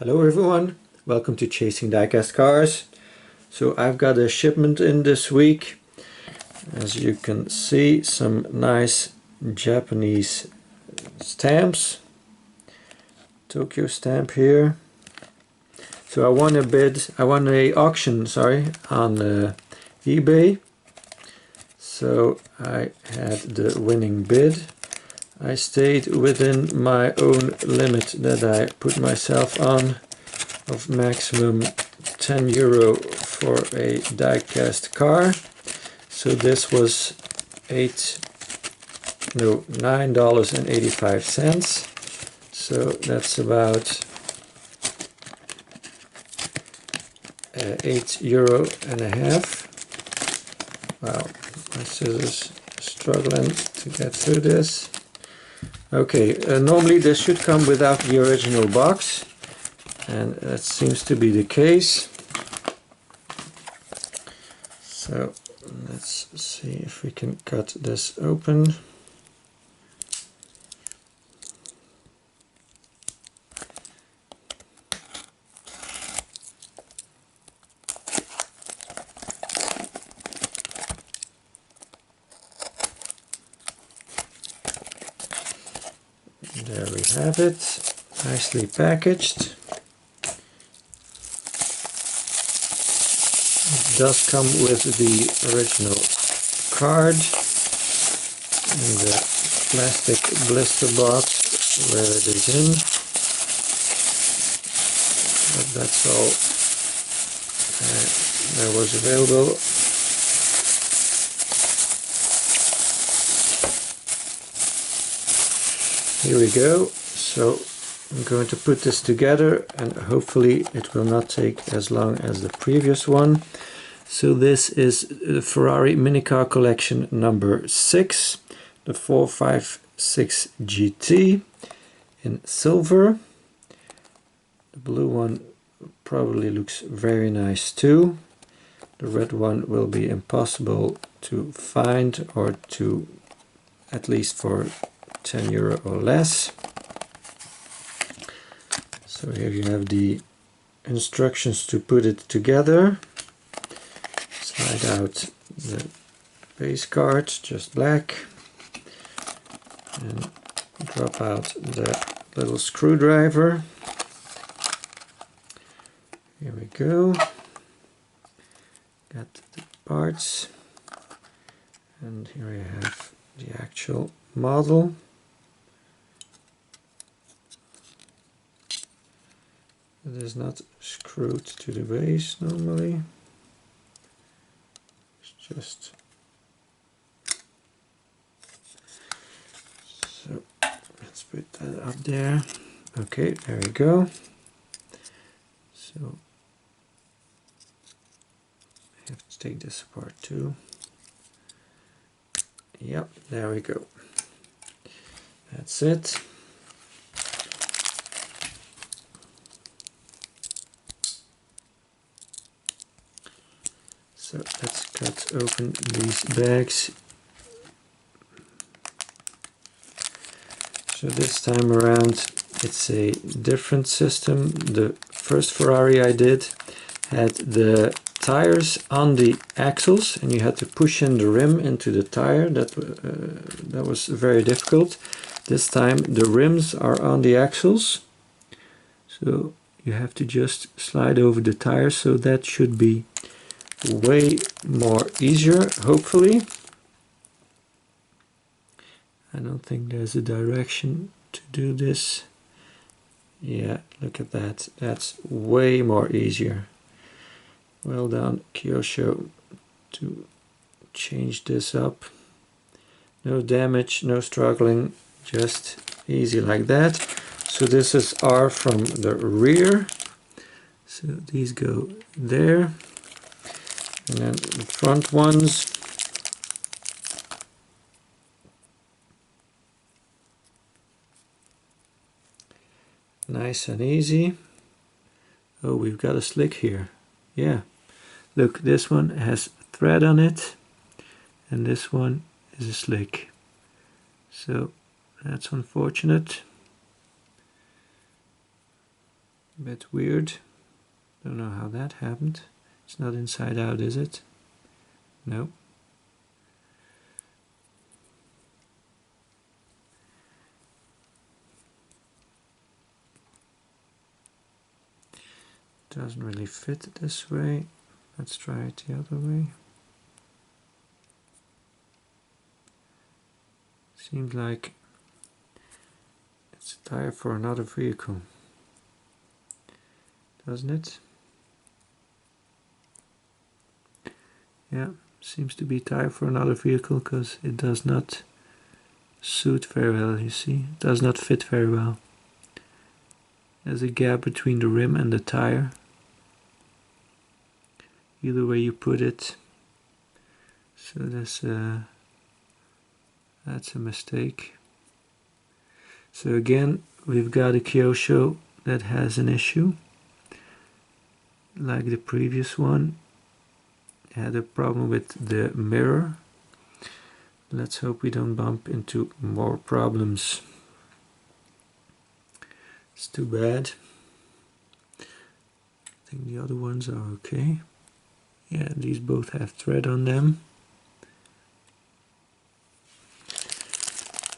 Hello everyone, welcome to Chasing Diecast Cars. So I've got a shipment in this week. As you can see, some nice Japanese stamps. Tokyo stamp here. So I won a auction, on eBay. So I had the winning bid. I stayed within my own limit that I put myself on of maximum €10 for a diecast car. So this was $9.85. So that's about €8.50. Wow, my scissors struggling to get through this. Okay, normally this should come without the original box, and that seems to be the case. So let's see if we can cut this open. There we have it, nicely packaged. It does come with the original card and the plastic blister box where it is in. But that's all that was available. Here we go. So I'm going to put this together and hopefully it will not take as long as the previous one. So this is the Ferrari Minicar Collection number 6, the 456 GT in silver. The blue one probably looks very nice too. The red one will be impossible to find, or to, at least for €10 or less. So here you have the instructions to put it together. Slide out the base card, just black, and drop out the little screwdriver. Here we go. Got the parts, and here I have the actual model. It is not screwed to the base normally. It's just so. Let's put that up there. Okay, there we go. So I have to take this apart too. Yep, there we go. That's it. So let's cut open these bags. So this time around it's a different system. The first Ferrari I did had the tires on the axles and you had to push in the rim into the tire. That was very difficult. This time the rims are on the axles. So you have to just slide over the tires, so that should be way more easier, hopefully. I don't think there's a direction to do this. Yeah, look at that. That's way more easier. Well done, Kyosho, to change this up. No damage, no struggling, just easy like that. So this is R from the rear. So these go there. And then the front ones, nice and easy. Oh, we've got a slick here. Yeah, look, this one has thread on it and this one is a slick. So that's unfortunate. A bit weird. Don't know how that happened. It's not inside out, is it? No. Doesn't really fit this way. Let's try it the other way. Seems like it's a tire for another vehicle, doesn't it? Yeah, seems to be a tire for another vehicle because it does not suit very well, you see. It does not fit very well. There's a gap between the rim and the tire. Either way you put it. So that's a mistake. So again, we've got a Kyosho that has an issue. Like the previous one, had a problem with the mirror. Let's hope we don't bump into more problems. It's too bad. I think the other ones are okay. Yeah, these both have thread on them.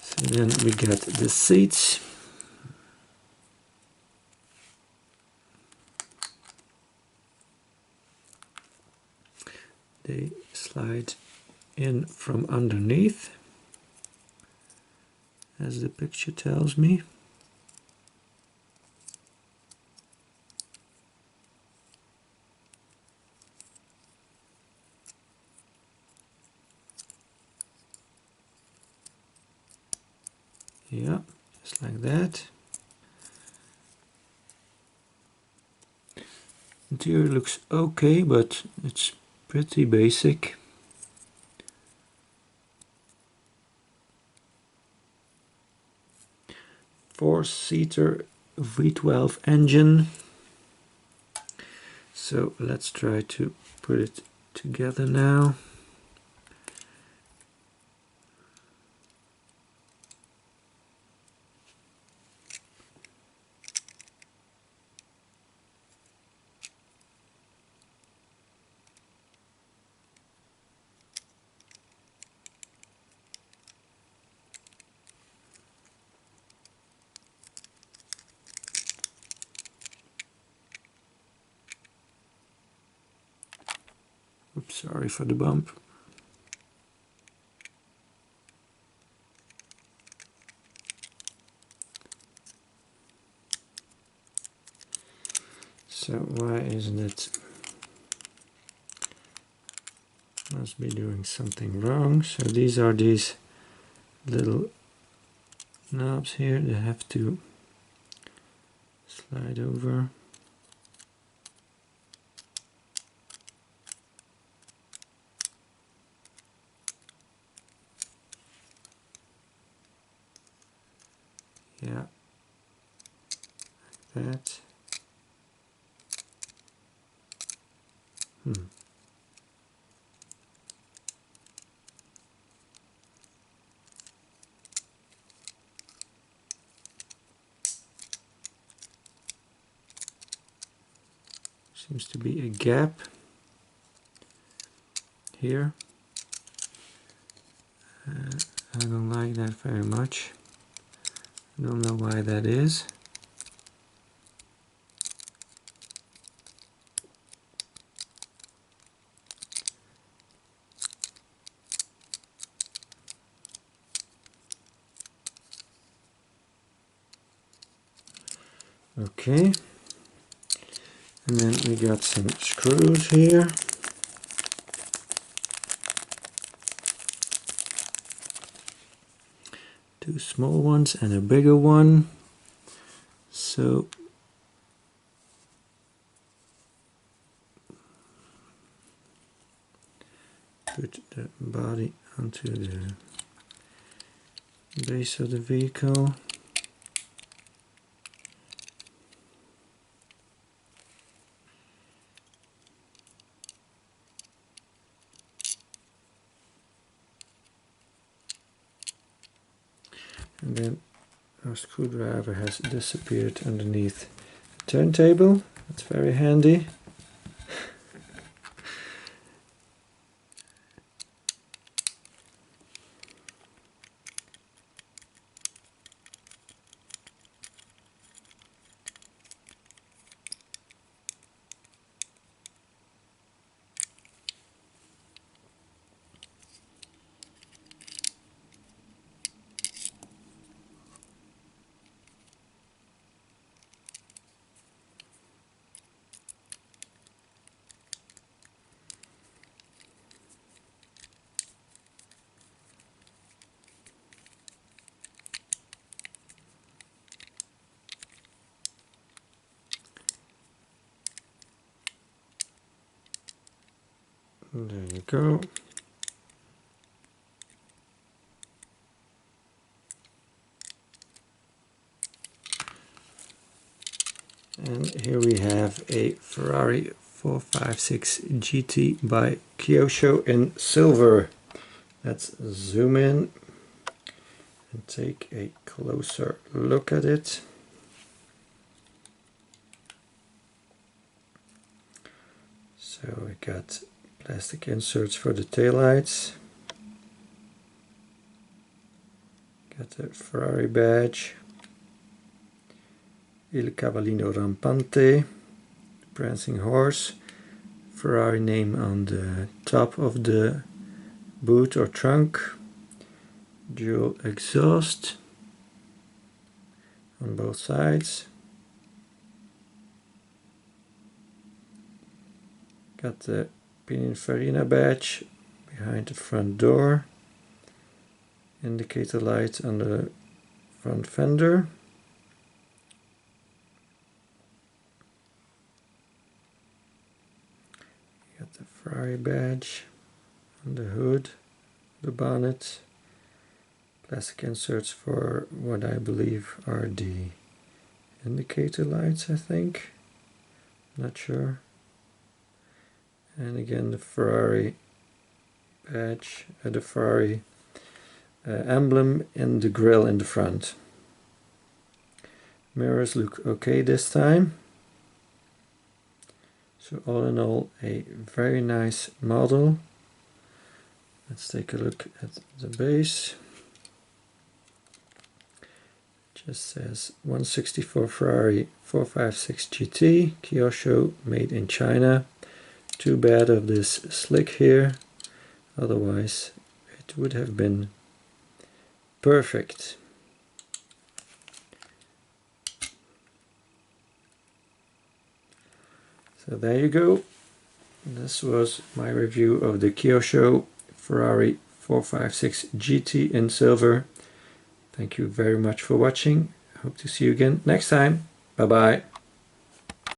So then we got the seats. They slide in from underneath, as the picture tells me. Yeah, just like that. Interior looks okay, but it's pretty basic. Four-seater V12 engine. So let's try to put it together now. Oops, sorry for the bump. So why isn't it? Must be doing something wrong. So these are these little knobs here that have to slide over. Yeah, like that. Seems to be a gap here. I don't like that very much. I don't know why that is. Okay. And then we got some screws here. Two small ones and a bigger one. So put the body onto the base of the vehicle. And then our screwdriver has disappeared underneath turntable. That's very handy. There you go. And here we have a Ferrari 456 GT by Kyosho in silver. Let's zoom in and take a closer look at it. So we got plastic inserts for the taillights. Got the Ferrari badge. Il Cavallino Rampante, prancing horse. Ferrari name on the top of the boot or trunk. Dual exhaust on both sides. Got the Pininfarina badge behind the front door. Indicator light on the front fender. Got the Ferrari badge on the hood, the bonnet. Plastic inserts for what I believe are the indicator lights, I think. Not sure. And again the Ferrari badge, the Ferrari emblem in the grille in the front. Mirrors look okay this time. So all in all, a very nice model. Let's take a look at the base. It just says 164 Ferrari 456 GT, Kyosho, made in China. Too bad of this slick here, otherwise it would have been perfect. So there you go. This was my review of the Kyosho Ferrari 456 GT in silver. Thank you very much for watching. Hope to see you again next time. Bye bye.